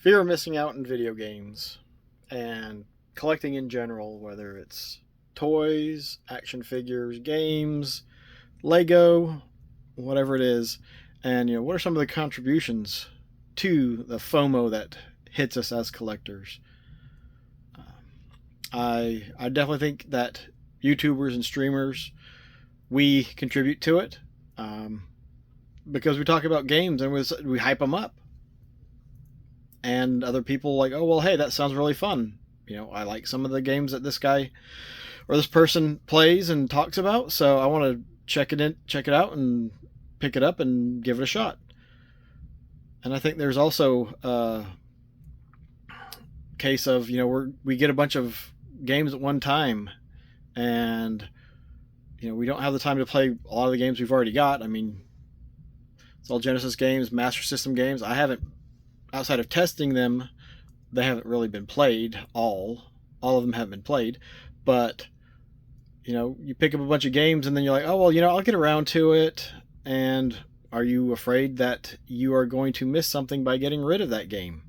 fear of missing out in video games and collecting in general, whether it's toys, action figures, games, Lego, whatever it is. And what are some of the contributions to the FOMO that hits us as collectors? I definitely think that YouTubers and streamers, we contribute to it, because we talk about games and we hype them up, and other people like, oh well, hey, that sounds really fun. I like some of the games that this guy or this person plays and talks about, so I want to check it out, and pick it up and give it a shot. And I think there's also a case of we get a bunch of games at one time, and we don't have the time to play a lot of the games we've already got. I mean, it's all Genesis games, Master System games. I haven't, outside of testing them, they haven't really been played. All of them haven't been played, but you pick up a bunch of games and then you're like, oh well, I'll get around to it. And are you afraid that you are going to miss something by getting rid of that game?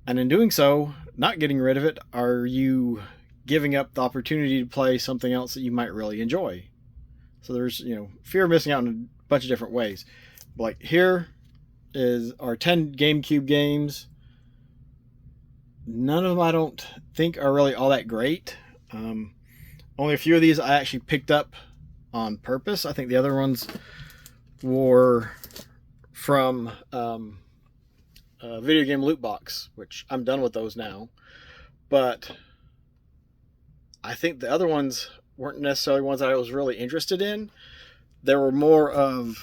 And in doing so, not getting rid of it, are you giving up the opportunity to play something else that you might really enjoy? So there's, fear of missing out in a bunch of different ways. Like, here is our 10 GameCube games. None of them I don't think are really all that great. Only a few of these I actually picked up on purpose. I think the other ones were from a video game loot box, which I'm done with those now. But I think the other ones weren't necessarily ones that I was really interested in. There were more of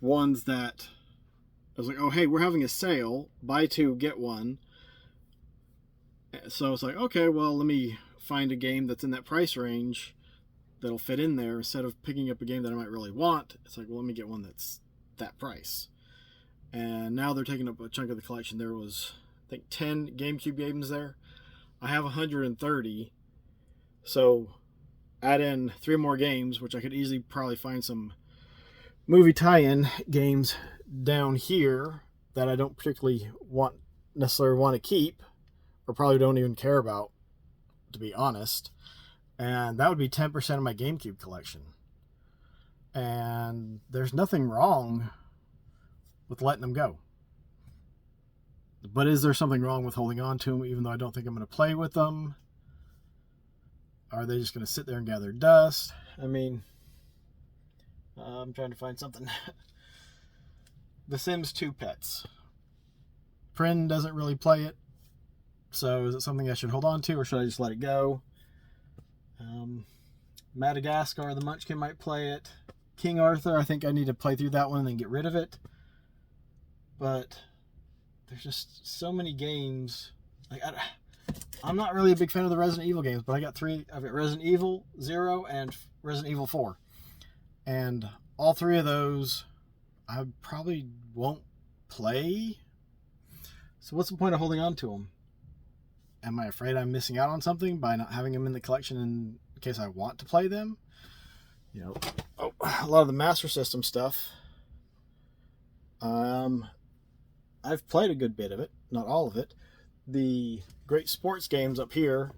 ones that I was like, oh hey, we're having a sale, buy two get one. So it's like, okay, well, let me find a game that's in that price range that'll fit in there, instead of picking up a game that I might really want. It's like, well, let me get one that's that price. And now they're taking up a chunk of the collection. There was, I think, 10 GameCube games there. I have 130. So add in 3 more games, which I could easily probably find some movie tie-in games down here that I don't particularly necessarily want to keep, or probably don't even care about, to be honest. And that would be 10% of my GameCube collection. And there's nothing wrong with letting them go. But is there something wrong with holding on to them, even though I don't think I'm going to play with them? Are they just going to sit there and gather dust? I mean, I'm trying to find something. The Sims 2 Pets. Prin doesn't really play it. So is it something I should hold on to, or should I just let it go? Madagascar, the Munchkin might play it. King Arthur, I think I need to play through that one and then get rid of it. But there's just so many games. Like, I'm not really a big fan of the Resident Evil games, but I got 3. I've got Resident Evil 0 and Resident Evil 4. And all 3 of those I probably won't play. So what's the point of holding on to them? Am I afraid I'm missing out on something by not having them in the collection in case I want to play them? A lot of the Master System stuff, I've played a good bit of it, not all of it. The great sports games up here,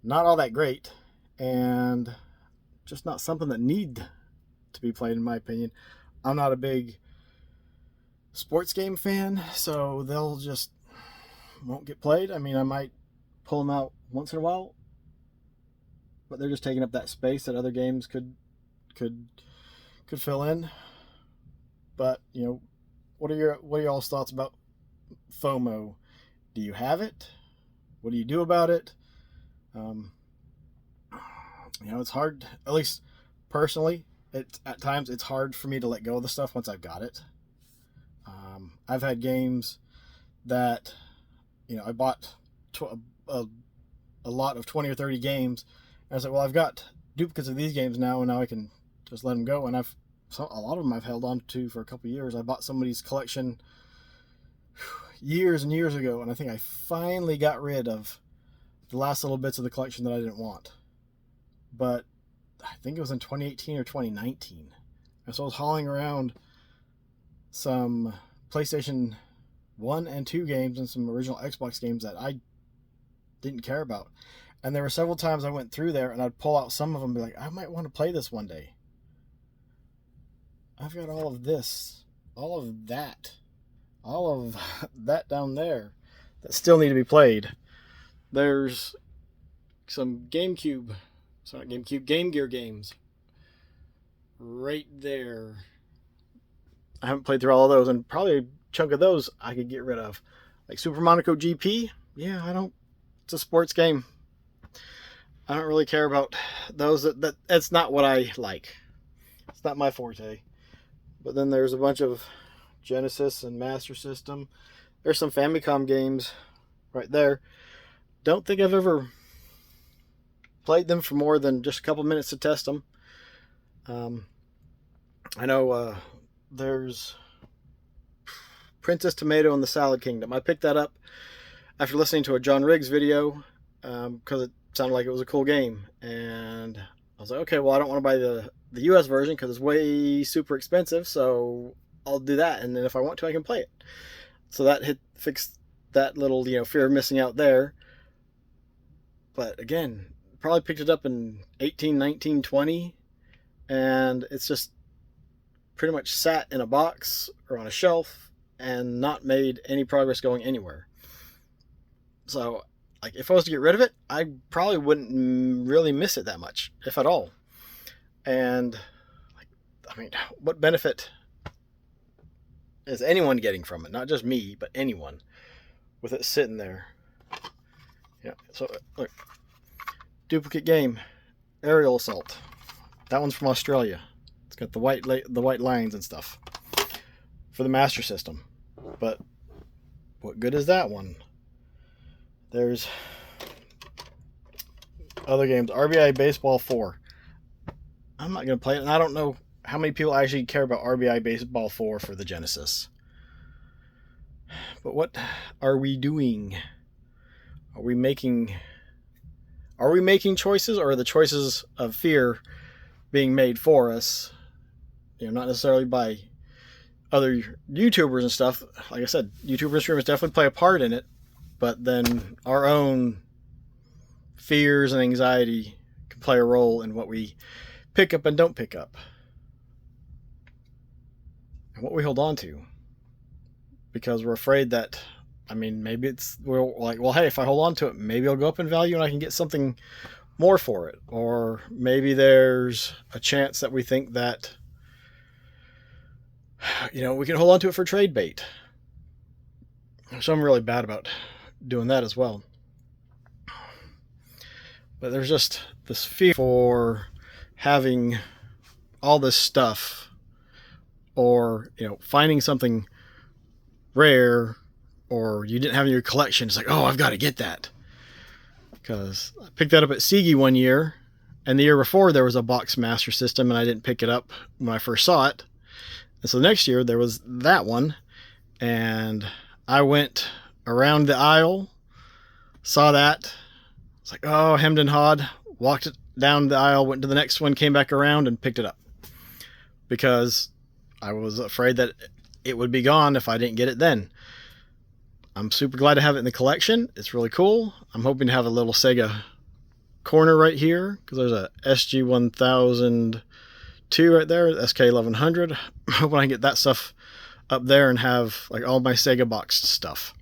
not all that great, and just not something that need to be played, in my opinion. I'm not a big sports game fan, so they'll just won't get played. I mean, I might pull them out once in a while, but they're just taking up that space that other games could fill in. But what are y'all's thoughts about FOMO? Do you have it? What do you do about it? It's hard. At least personally, at times it's hard for me to let go of the stuff once I've got it. I've had games that I bought a lot of 20 or 30 games, and I was like, well, I've got duplicates of these games now, and now I can just let them go. And a lot of them I've held on to for a couple of years. I bought somebody's collection years and years ago, and I think I finally got rid of the last little bits of the collection that I didn't want. But I think it was in 2018 or 2019. And so I was hauling around some PlayStation 1 and 2 games and some original Xbox games that I didn't care about. And there were several times I went through there and I'd pull out some of them and be like, I might want to play this one day. I've got all of this, all of that down there that still need to be played. There's some Game Gear games right there. I haven't played through all of those, and probably a chunk of those I could get rid of. Like Super Monaco GP, it's a sports game. I don't really care about those. That's not what I like. It's not my forte. But then there's a bunch of Genesis and Master System. There's some Famicom games right there. Don't think I've ever played them for more than just a couple minutes to test them. I know there's Princess Tomato and the Salad Kingdom. I picked that up after listening to a John Riggs video because it sounded like it was a cool game. And I was like, okay, well, I don't want to buy the US version because it's way super expensive, so I'll do that. And then if I want to, I can play it. So that fixed that little, fear of missing out there. But again, probably picked it up in 18, 19, 20, and it's just pretty much sat in a box or on a shelf and not made any progress going anywhere. So, like, if I was to get rid of it, I probably wouldn't really miss it that much, if at all. And, what benefit is anyone getting from it? Not just me, but anyone, with it sitting there. Yeah, so, look. Duplicate game, Aerial Assault. That one's from Australia. It's got the white lines and stuff for the Master System. But what good is that one? There's other games. RBI Baseball 4. I'm not going to play it, and I don't know how many people actually care about RBI Baseball 4 for the Genesis. But what are we doing? Are we making choices, or are the choices of fear being made for us? Not necessarily by other YouTubers and stuff. Like I said, YouTubers and streamers definitely play a part in it, but then our own fears and anxiety can play a role in what we pick up and don't pick up, and what we hold on to, because we're afraid that, maybe we're like, well, hey, if I hold on to it, maybe it'll go up in value and I can get something more for it. Or maybe there's a chance that we think that, we can hold on to it for trade bait. So I'm really bad about doing that as well. But there's just this fear for having all this stuff, or, finding something rare, or you didn't have it in your collection. It's like, oh, I've got to get that. Because I picked that up at Seegi one year, and the year before there was a box Master System, and I didn't pick it up when I first saw it. And so the next year there was that one, and I went around the aisle, saw that. It's like, oh, hemmed and hawed, walked it down the aisle, went to the next one, came back around and picked it up. Because I was afraid that it would be gone if I didn't get it then. I'm super glad to have it in the collection. It's really cool. I'm hoping to have a little Sega corner right here, because there's a SG-1002 right there, SK-1100. I'm hoping I can get that stuff up there and have like all my Sega boxed stuff.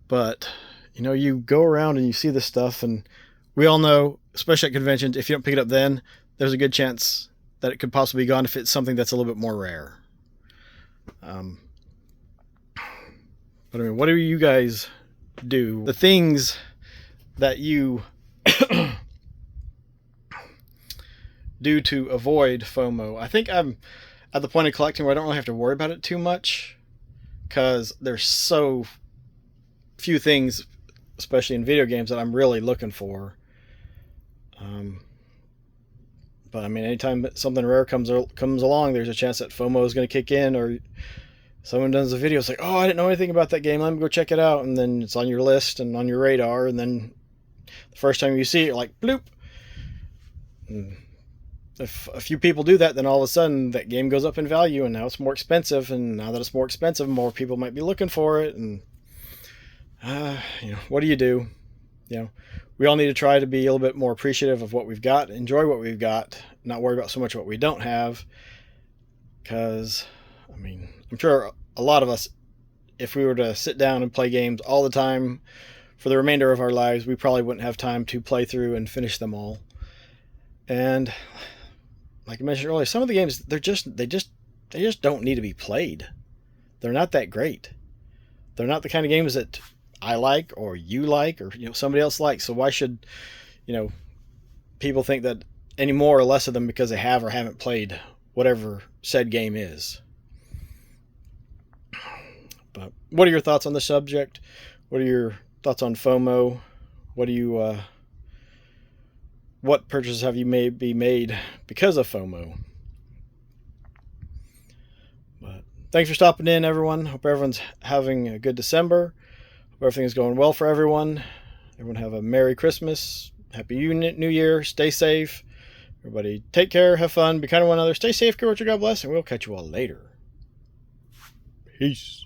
But, you go around and you see this stuff, and we all know, especially at conventions, if you don't pick it up then, there's a good chance that it could possibly be gone if it's something that's a little bit more rare. But what do you guys do? The things that you do to avoid FOMO. I think I'm at the point of collecting where I don't really have to worry about it too much, because there's so few things, especially in video games, that I'm really looking for. But anytime something rare comes along, there's a chance that FOMO is going to kick in, or someone does a video, it's like, oh, I didn't know anything about that game, let me go check it out, and then it's on your list and on your radar, and then the first time you see it, you're like, bloop, and if a few people do that, then all of a sudden that game goes up in value, and now it's more expensive. And now that it's more expensive, more people might be looking for it. And what do? We all need to try to be a little bit more appreciative of what we've got, enjoy what we've got, not worry about so much what we don't have. Because, I'm sure a lot of us, if we were to sit down and play games all the time for the remainder of our lives, we probably wouldn't have time to play through and finish them all. And like I mentioned earlier, some of the games, they just don't need to be played. They're not that great. They're not the kind of games that I like, or you like, or somebody else likes. So why should people think that any more or less of them because they have or haven't played whatever said game is? But what are your thoughts on the subject? What are your thoughts on FOMO? What purchases have you made because of FOMO? But thanks for stopping in, everyone. Hope everyone's having a good December. Hope everything's going well for everyone. Everyone have a Merry Christmas. Happy New Year. Stay safe. Everybody take care. Have fun. Be kind to one another. Stay safe. God bless. And we'll catch you all later. Peace.